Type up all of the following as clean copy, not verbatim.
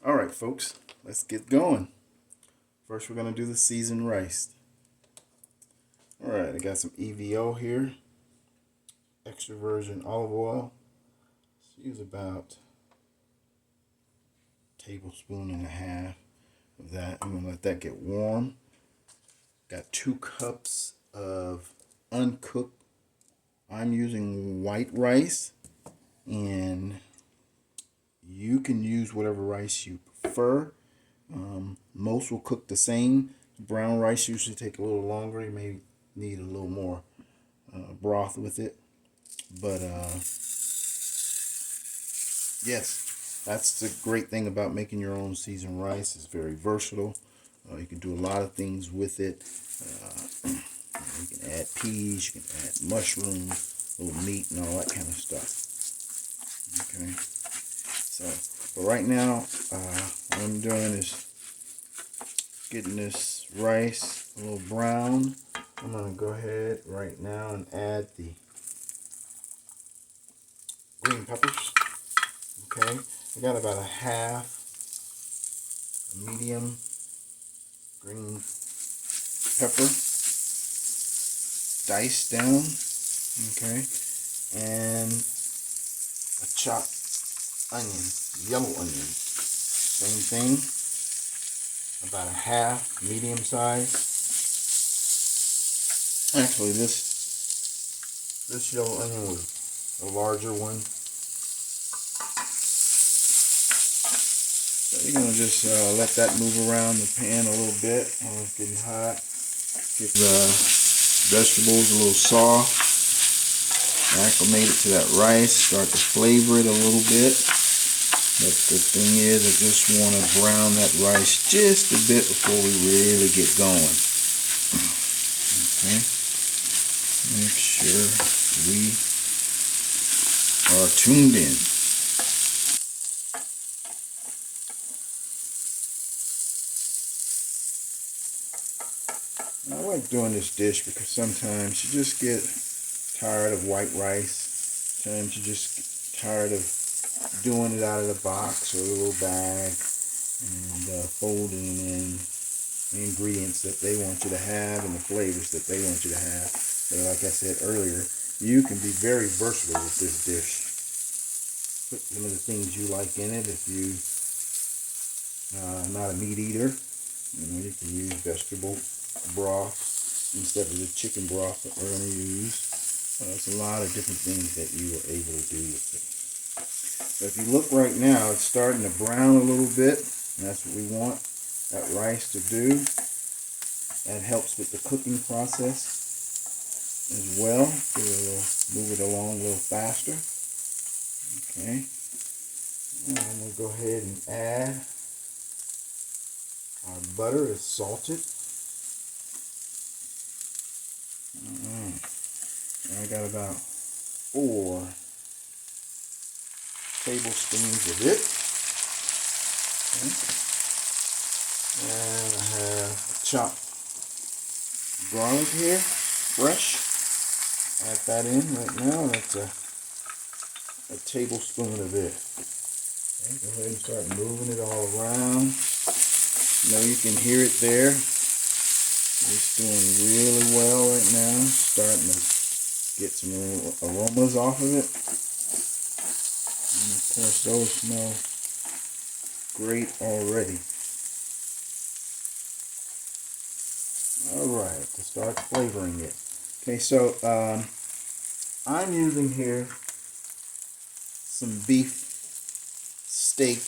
All right, folks, let's get going. First, we're going to do the seasoned rice. All right, I got some EVO here, extra virgin olive oil. Let's use about a tablespoon and a half of that. I'm going to let that get warm. Got 2 cups of uncooked. I'm using white rice, and you can use whatever rice you prefer. Most will cook the same. Brown rice usually take a little longer. You may need a little more broth with it. But yes, that's the great thing about making your own seasoned rice. It's very versatile. You can do a lot of things with it. You can add peas, you can add mushrooms, little meat, and all that kind of stuff. Okay. So, but right now, what I'm doing is getting this rice a little brown. I'm going to go ahead right now and add the green peppers. Okay, I got about a half a medium green pepper diced down. Okay, and a chopped onion, yellow onion. Same thing, about a half medium size. Actually, this yellow onion was a larger one. So you're gonna just let that move around the pan a little bit while it's getting hot. Get the vegetables a little soft. Acclimate it to that rice. Start to flavor it a little bit. But the thing is, I just want to brown that rice just a bit before we really get going. Okay. Make sure we are tuned in. I like doing this dish because sometimes you just get tired of white rice. Sometimes you just get tired of doing it out of the box or a little bag and folding in the ingredients that they want you to have and the flavors that they want you to have. But like I said earlier, you can be very versatile with this dish. Put some of the things you like in it. If you not a meat eater, you can use vegetable broth instead of the chicken broth that we're going to use. There's a lot of different things that you are able to do with it. So if you look right now, it's starting to brown a little bit. And that's what we want that rice to do. That helps with the cooking process as well. Move it along a little faster. Okay. And we'll go ahead and add our butter. Is salted. I got about 4 tablespoons of it. Okay. And I have chopped garlic here, fresh. Add that in right now. That's a tablespoon of it. Okay, go ahead and start moving it all around. You know, you can hear it there. It's doing really well right now. Starting to get some aromas off of it. And of course, those smell great already. Alright, to start flavoring it. Okay, so I'm using here some beef steak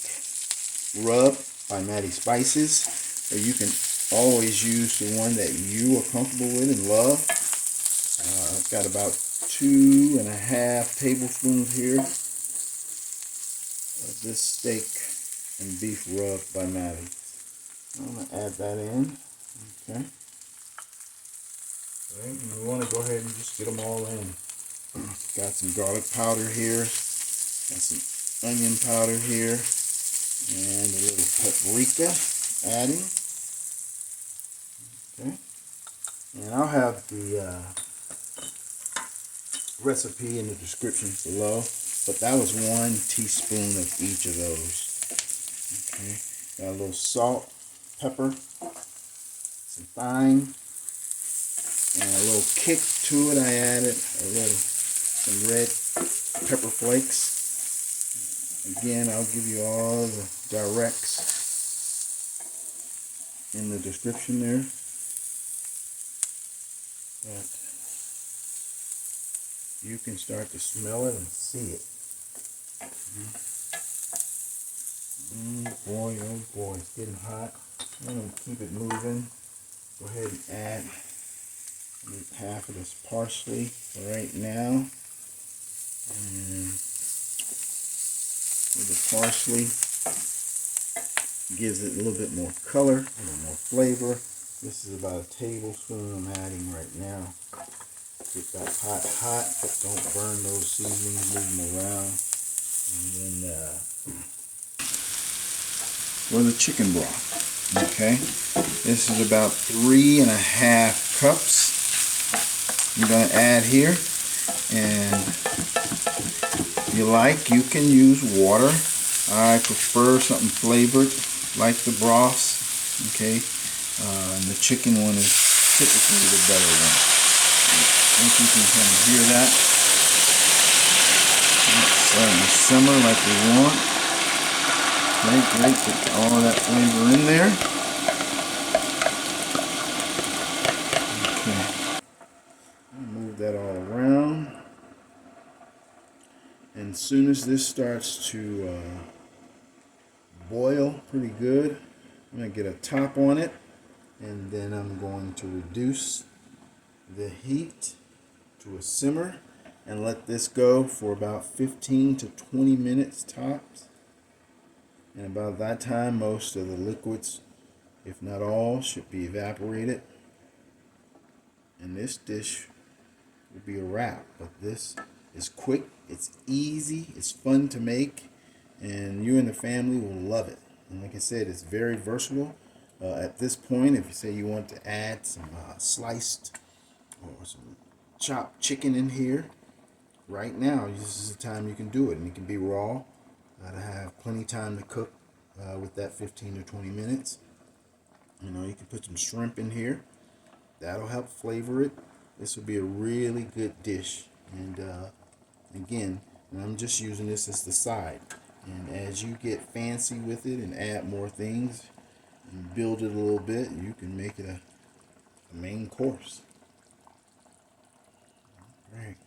rub by Maddie Spices. Or you can always use the one that you are comfortable with and love. I've got about 2.5 tablespoons here of this steak and beef rub by Maddie. I'm going to add that in. Okay. Right, and we want to go ahead and just get them all in. Got some garlic powder here. Got some onion powder here. And a little paprika adding. Okay. And I'll have the recipe in the description below. But that was 1 teaspoon of each of those. Okay. Got a little salt, pepper, some thyme, and a little kick to it. I added some red pepper flakes. Again, I'll give you all the directs in the description there. But you can start to smell it and see it. Boy, oh boy, it's getting hot. I'm going to keep it moving. Go ahead and add half of this parsley right now. And with the parsley, gives it a little bit more color, a little more flavor. This is about a tablespoon I'm adding right now. Get that hot, but don't burn those seasonings, move them around. And then for the chicken broth, okay? This is about 3.5 cups I'm gonna add here. And if you like, you can use water. I prefer something flavored, like the broths, okay? And the chicken one is typically the better one. I think you can kind of hear that. It's starting to simmer like we want. Great, get all of that flavor in there. Okay, move that all around. And as soon as this starts to boil pretty good, I'm going to get a top on it, and then I'm going to reduce the heat to a simmer and let this go for about 15 to 20 minutes tops. And about that time, most of the liquids, if not all, should be evaporated. And this dish will be a wrap. But this is quick, it's easy, it's fun to make, and you and the family will love it. And like I said, it's very versatile. At this point, if you say you want to add some sliced or some chopped chicken in here, right now, this is the time you can do it. And it can be raw. I have plenty of time to cook with that 15 to 20 minutes. You know, you can put some shrimp in here. That'll help flavor it. This will be a really good dish. And again, I'm just using this as the side. And as you get fancy with it and add more things and build it a little bit, you can make it a main course. Alright,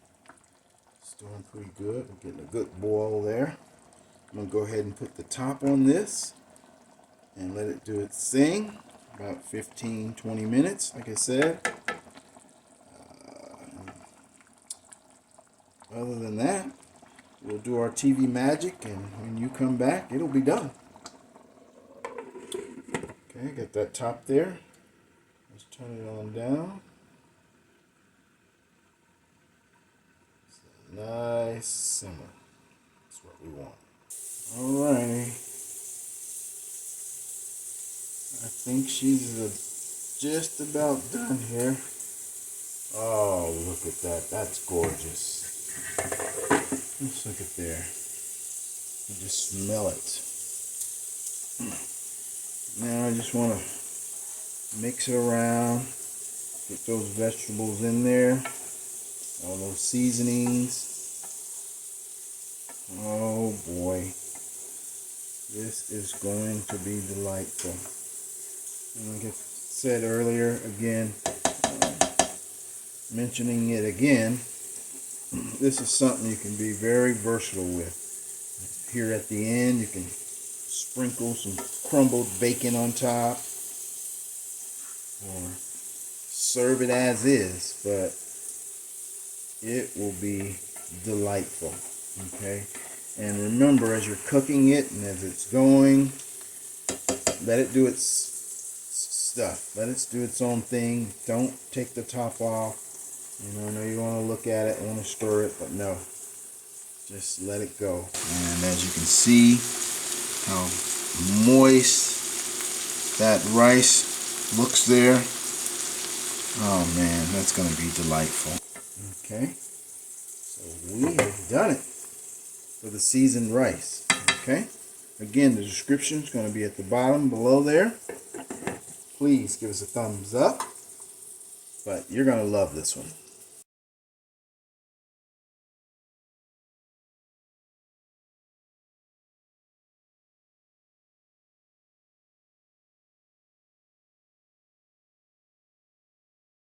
it's doing pretty good. We're getting a good boil there. I'm going to go ahead and put the top on this and let it do its thing. About 15-20 minutes, like I said. Other than that, we'll do our TV magic, and when you come back, it'll be done. Okay, got that top there. Let's turn it on down. It's a nice simmer. That's what we want. Alrighty. I think she's just about done here. Oh, look at that. That's gorgeous. Let's look at there. You just smell it. Now I just want to mix it around. Get those vegetables in there. All those seasonings. Oh boy. This is going to be delightful. And like I said earlier, again, mentioning it again, this is something you can be very versatile with. Here at the end, you can sprinkle some crumbled bacon on top, or serve it as is, but it will be delightful. Okay, and remember, as you're cooking it and as it's going, let it do its stuff. Let it do its own thing. Don't take the top off. You know, I know you want to look at it, want to stir it, but no. Just let it go. And as you can see, how moist that rice looks there. Oh man, that's going to be delightful. Okay, so we have done it for the seasoned rice. Okay, Again, the description is going to be at the bottom below there. Please give us a thumbs up. But you're going to love this one.